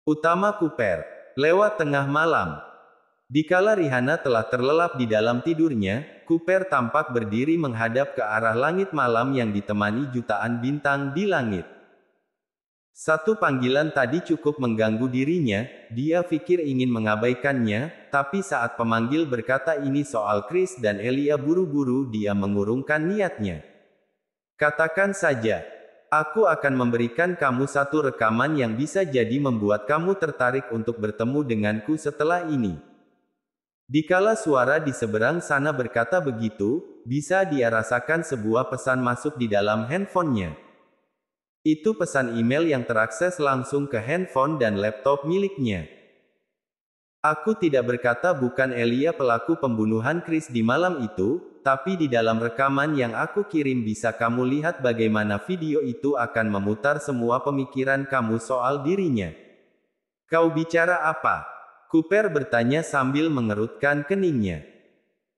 Utama Cooper. Lewat tengah malam. Dikala Rihanna telah terlelap di dalam tidurnya, Cooper tampak berdiri menghadap ke arah langit malam yang ditemani jutaan bintang di langit. Satu panggilan tadi cukup mengganggu dirinya, dia pikir ingin mengabaikannya, tapi saat pemanggil berkata ini soal Chris dan Elia buru-buru dia mengurungkan niatnya. Katakan saja, aku akan memberikan kamu satu rekaman yang bisa jadi membuat kamu tertarik untuk bertemu denganku setelah ini. Dikala suara di seberang sana berkata begitu, bisa dia rasakan sebuah pesan masuk di dalam handphonenya. Itu pesan email yang terakses langsung ke handphone dan laptop miliknya. Aku tidak berkata bukan Elia pelaku pembunuhan Chris di malam itu, tapi di dalam rekaman yang aku kirim bisa kamu lihat bagaimana video itu akan memutar semua pemikiran kamu soal dirinya. Kau bicara apa? Cooper bertanya sambil mengerutkan keningnya.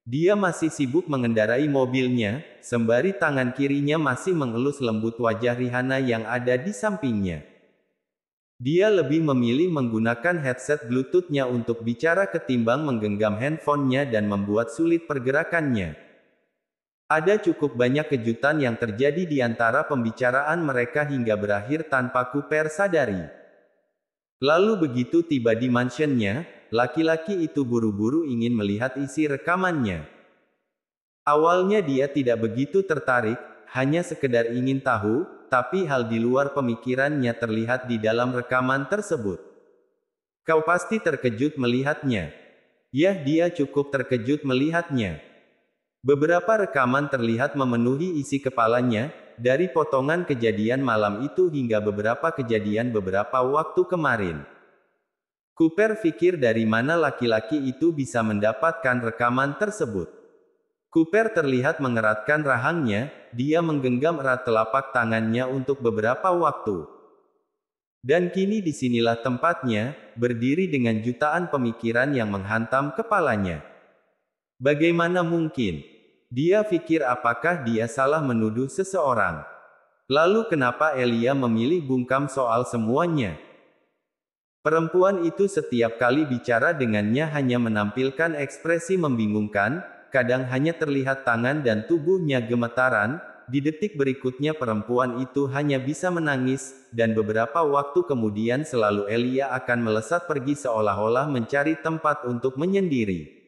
Dia masih sibuk mengendarai mobilnya, sembari tangan kirinya masih mengelus lembut wajah Rihanna yang ada di sampingnya. Dia lebih memilih menggunakan headset Bluetooth-nya untuk bicara ketimbang menggenggam handphone-nya dan membuat sulit pergerakannya. Ada cukup banyak kejutan yang terjadi di antara pembicaraan mereka hingga berakhir tanpa Cooper sadari. Lalu begitu tiba di mansion-nya, laki-laki itu buru-buru ingin melihat isi rekamannya. Awalnya dia tidak begitu tertarik, hanya sekedar ingin tahu, tapi hal di luar pemikirannya terlihat di dalam rekaman tersebut. Kau pasti terkejut melihatnya. Yah, dia cukup terkejut melihatnya. Beberapa rekaman terlihat memenuhi isi kepalanya, dari potongan kejadian malam itu hingga beberapa kejadian beberapa waktu kemarin. Cooper pikir dari mana laki-laki itu bisa mendapatkan rekaman tersebut. Cooper terlihat mengeratkan rahangnya, dia menggenggam erat telapak tangannya untuk beberapa waktu. Dan kini disinilah tempatnya, berdiri dengan jutaan pemikiran yang menghantam kepalanya. Bagaimana mungkin? Dia pikir apakah dia salah menuduh seseorang? Lalu kenapa Elia memilih bungkam soal semuanya? Perempuan itu setiap kali bicara dengannya hanya menampilkan ekspresi membingungkan, kadang hanya terlihat tangan dan tubuhnya gemetaran, di detik berikutnya perempuan itu hanya bisa menangis, dan beberapa waktu kemudian selalu Elia akan melesat pergi seolah-olah mencari tempat untuk menyendiri.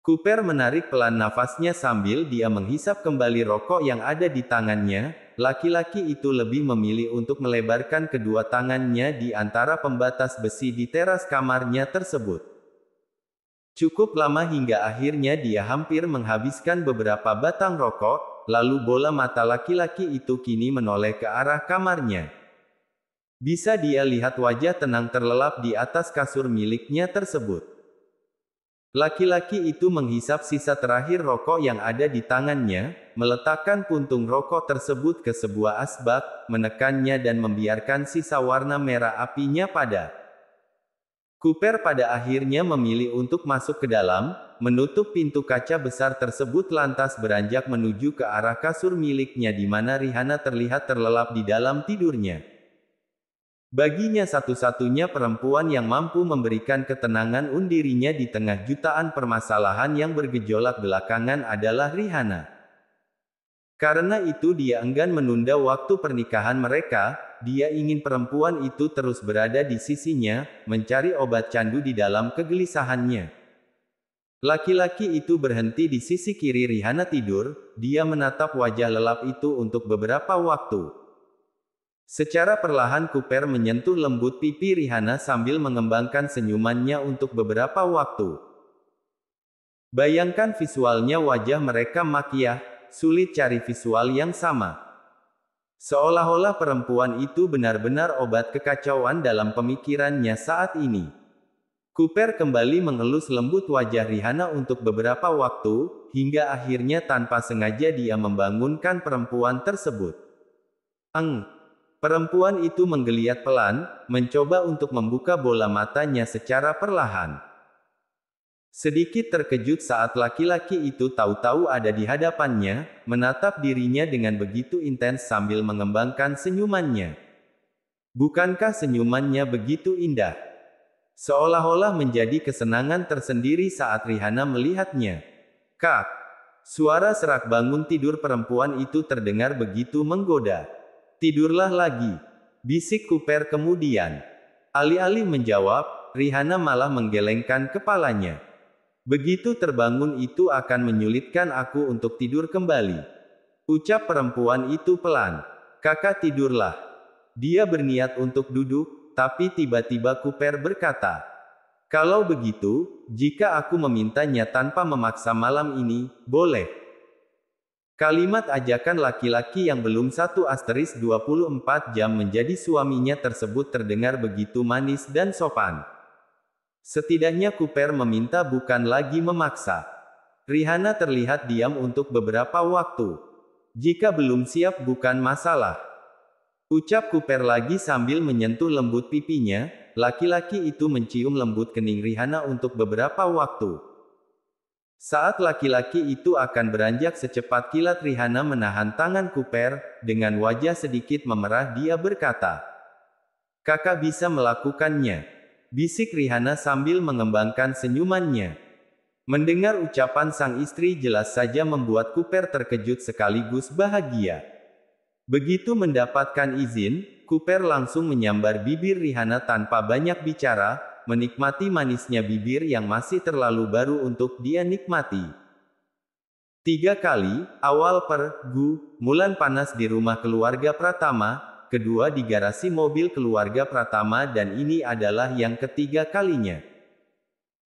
Cooper menarik pelan nafasnya sambil dia menghisap kembali rokok yang ada di tangannya. Laki-laki itu lebih memilih untuk melebarkan kedua tangannya di antara pembatas besi di teras kamarnya tersebut. Cukup lama hingga akhirnya dia hampir menghabiskan beberapa batang rokok, lalu bola mata laki-laki itu kini menoleh ke arah kamarnya. Bisa dia lihat wajah tenang terlelap di atas kasur miliknya tersebut. Laki-laki itu menghisap sisa terakhir rokok yang ada di tangannya, meletakkan puntung rokok tersebut ke sebuah asbak, menekannya dan membiarkan sisa warna merah apinya padam. Cooper pada akhirnya memilih untuk masuk ke dalam, menutup pintu kaca besar tersebut lantas beranjak menuju ke arah kasur miliknya di mana Rihanna terlihat terlelap di dalam tidurnya. Baginya satu-satunya perempuan yang mampu memberikan ketenangan dirinya di tengah jutaan permasalahan yang bergejolak belakangan adalah Rihanna. Karena itu dia enggan menunda waktu pernikahan mereka, dia ingin perempuan itu terus berada di sisinya, mencari obat candu di dalam kegelisahannya. Laki-laki itu berhenti di sisi kiri Rihanna tidur, dia menatap wajah lelap itu untuk beberapa waktu. Secara perlahan Cooper menyentuh lembut pipi Rihanna sambil mengembangkan senyumannya untuk beberapa waktu. Bayangkan visualnya wajah mereka makiah, sulit cari visual yang sama. Seolah-olah perempuan itu benar-benar obat kekacauan dalam pemikirannya saat ini. Cooper kembali mengelus lembut wajah Rihanna untuk beberapa waktu, hingga akhirnya tanpa sengaja dia membangunkan perempuan tersebut. Perempuan itu menggeliat pelan, mencoba untuk membuka bola matanya secara perlahan. Sedikit terkejut saat laki-laki itu tahu-tahu ada di hadapannya, menatap dirinya dengan begitu intens sambil mengembangkan senyumannya. Bukankah senyumannya begitu indah? Seolah-olah menjadi kesenangan tersendiri saat Rihanna melihatnya. Kak! Suara serak bangun tidur perempuan itu terdengar begitu menggoda. Tidurlah lagi, bisik Cooper kemudian. Alih-alih menjawab, Rihanna malah menggelengkan kepalanya. Begitu terbangun itu akan menyulitkan aku untuk tidur kembali. Ucap perempuan itu pelan. Kakak tidurlah. Dia berniat untuk duduk, tapi tiba-tiba Cooper berkata, kalau begitu, jika aku memintanya tanpa memaksa malam ini, boleh. Kalimat ajakan laki-laki yang belum 1*24 jam menjadi suaminya tersebut terdengar begitu manis dan sopan. Setidaknya Cooper meminta bukan lagi memaksa. Rihanna terlihat diam untuk beberapa waktu. Jika belum siap bukan masalah. Ucap Cooper lagi sambil menyentuh lembut pipinya. Laki-laki itu mencium lembut kening Rihanna untuk beberapa waktu. Saat laki-laki itu akan beranjak secepat kilat, Rihanna menahan tangan Cooper. Dengan wajah sedikit memerah dia berkata, kakak bisa melakukannya. Bisik Rihanna sambil mengembangkan senyumannya. Mendengar ucapan sang istri jelas saja membuat Cooper terkejut sekaligus bahagia. Begitu mendapatkan izin, Cooper langsung menyambar bibir Rihanna tanpa banyak bicara, menikmati manisnya bibir yang masih terlalu baru untuk dia nikmati. 3 kali, awal pergumulan panas di rumah keluarga Pratama, kedua di garasi mobil keluarga Pratama dan ini adalah yang ketiga kalinya.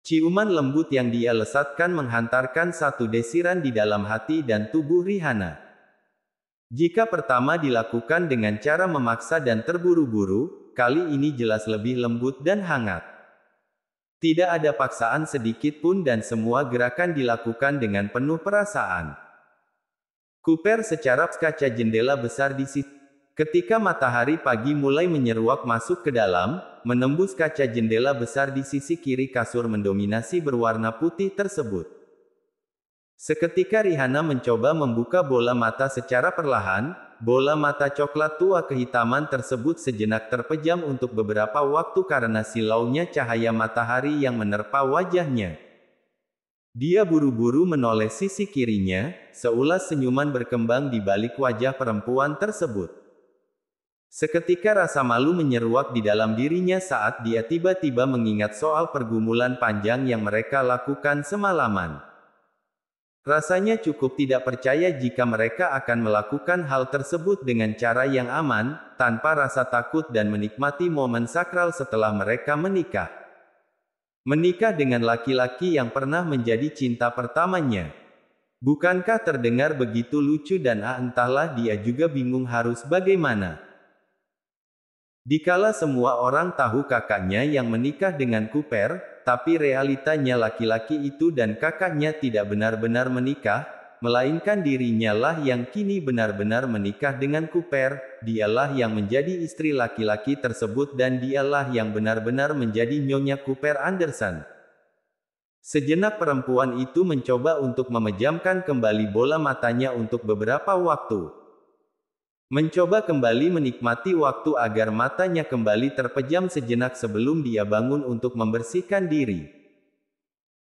Ciuman lembut yang dia lesatkan menghantarkan satu desiran di dalam hati dan tubuh Rihanna. Jika pertama dilakukan dengan cara memaksa dan terburu-buru, kali ini jelas lebih lembut dan hangat. Tidak ada paksaan sedikit pun dan semua gerakan dilakukan dengan penuh perasaan. Cooper secarap kaca jendela besar di sisi. Ketika matahari pagi mulai menyeruak masuk ke dalam, menembus kaca jendela besar di sisi kiri kasur mendominasi berwarna putih tersebut. Seketika Rihanna mencoba membuka bola mata secara perlahan, bola mata coklat tua kehitaman tersebut sejenak terpejam untuk beberapa waktu karena silaunya cahaya matahari yang menerpa wajahnya. Dia buru-buru menoleh sisi kirinya, seulas senyuman berkembang di balik wajah perempuan tersebut. Seketika rasa malu menyeruak di dalam dirinya saat dia tiba-tiba mengingat soal pergumulan panjang yang mereka lakukan semalaman. Rasanya cukup tidak percaya jika mereka akan melakukan hal tersebut dengan cara yang aman, tanpa rasa takut dan menikmati momen sakral setelah mereka menikah. Menikah dengan laki-laki yang pernah menjadi cinta pertamanya. Bukankah terdengar begitu lucu dan entahlah dia juga bingung harus bagaimana. Dikala semua orang tahu kakaknya yang menikah dengan Cooper, tapi realitanya laki-laki itu dan kakaknya tidak benar-benar menikah, melainkan dirinya lah yang kini benar-benar menikah dengan Cooper, dialah yang menjadi istri laki-laki tersebut dan dialah yang benar-benar menjadi Nyonya Cooper Anderson. Sejenak perempuan itu mencoba untuk memejamkan kembali bola matanya untuk beberapa waktu. Mencoba kembali menikmati waktu agar matanya kembali terpejam sejenak sebelum dia bangun untuk membersihkan diri.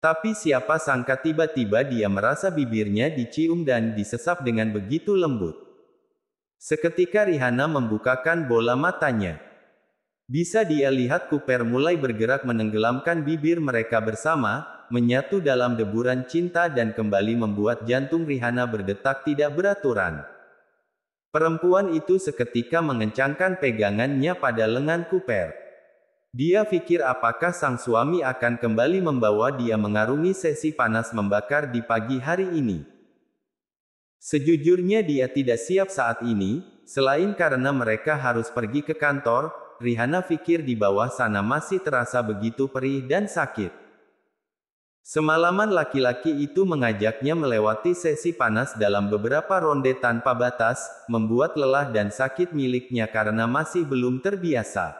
Tapi siapa sangka tiba-tiba dia merasa bibirnya dicium dan disesap dengan begitu lembut. Seketika Rihanna membukakan bola matanya. Bisa dia lihat Cooper mulai bergerak menenggelamkan bibir mereka bersama, menyatu dalam deburan cinta dan kembali membuat jantung Rihanna berdetak tidak beraturan. Perempuan itu seketika mengencangkan pegangannya pada lengan Cooper. Dia pikir apakah sang suami akan kembali membawa dia mengarungi sesi panas membakar di pagi hari ini. Sejujurnya dia tidak siap saat ini, selain karena mereka harus pergi ke kantor, Rihanna pikir di bawah sana masih terasa begitu perih dan sakit. Semalaman laki-laki itu mengajaknya melewati sesi panas dalam beberapa ronde tanpa batas, membuat lelah dan sakit miliknya karena masih belum terbiasa.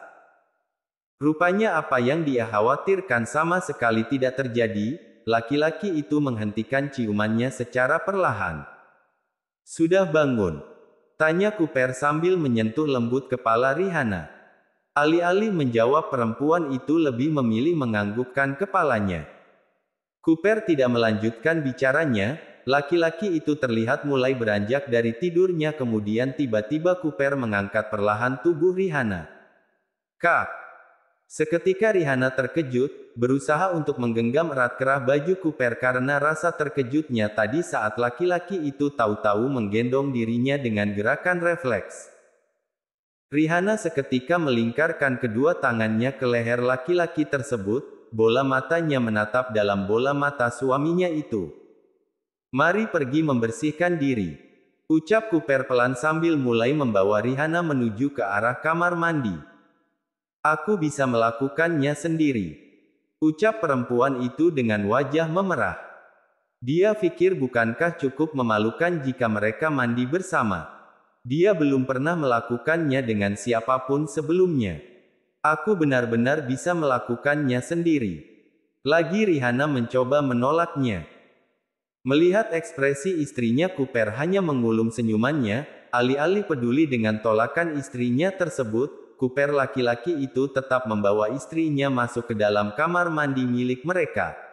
Rupanya apa yang dia khawatirkan sama sekali tidak terjadi, laki-laki itu menghentikan ciumannya secara perlahan. Sudah bangun? Tanya Cooper sambil menyentuh lembut kepala Rihanna. Alih-alih menjawab, perempuan itu lebih memilih menganggukkan kepalanya. Cooper tidak melanjutkan bicaranya. Laki-laki itu terlihat mulai beranjak dari tidurnya, kemudian tiba-tiba Cooper mengangkat perlahan tubuh Rihanna. Kak! Seketika Rihanna terkejut, berusaha untuk menggenggam erat kerah baju Cooper karena rasa terkejutnya tadi saat laki-laki itu tahu-tahu menggendong dirinya dengan gerakan refleks. Rihanna seketika melingkarkan kedua tangannya ke leher laki-laki tersebut, bola matanya menatap dalam bola mata suaminya itu. Mari pergi membersihkan diri, ucap Cooper pelan sambil mulai membawa Rihanna menuju ke arah kamar mandi. Aku bisa melakukannya sendiri, ucap perempuan itu dengan wajah memerah. Dia pikir bukankah cukup memalukan jika mereka mandi bersama. Dia belum pernah melakukannya dengan siapapun sebelumnya. Aku benar-benar bisa melakukannya sendiri. Lagi Rihanna mencoba menolaknya. Melihat ekspresi istrinya, Cooper hanya mengulum senyumannya. Alih-alih peduli dengan tolakan istrinya tersebut, Cooper laki-laki itu tetap membawa istrinya masuk ke dalam kamar mandi milik mereka.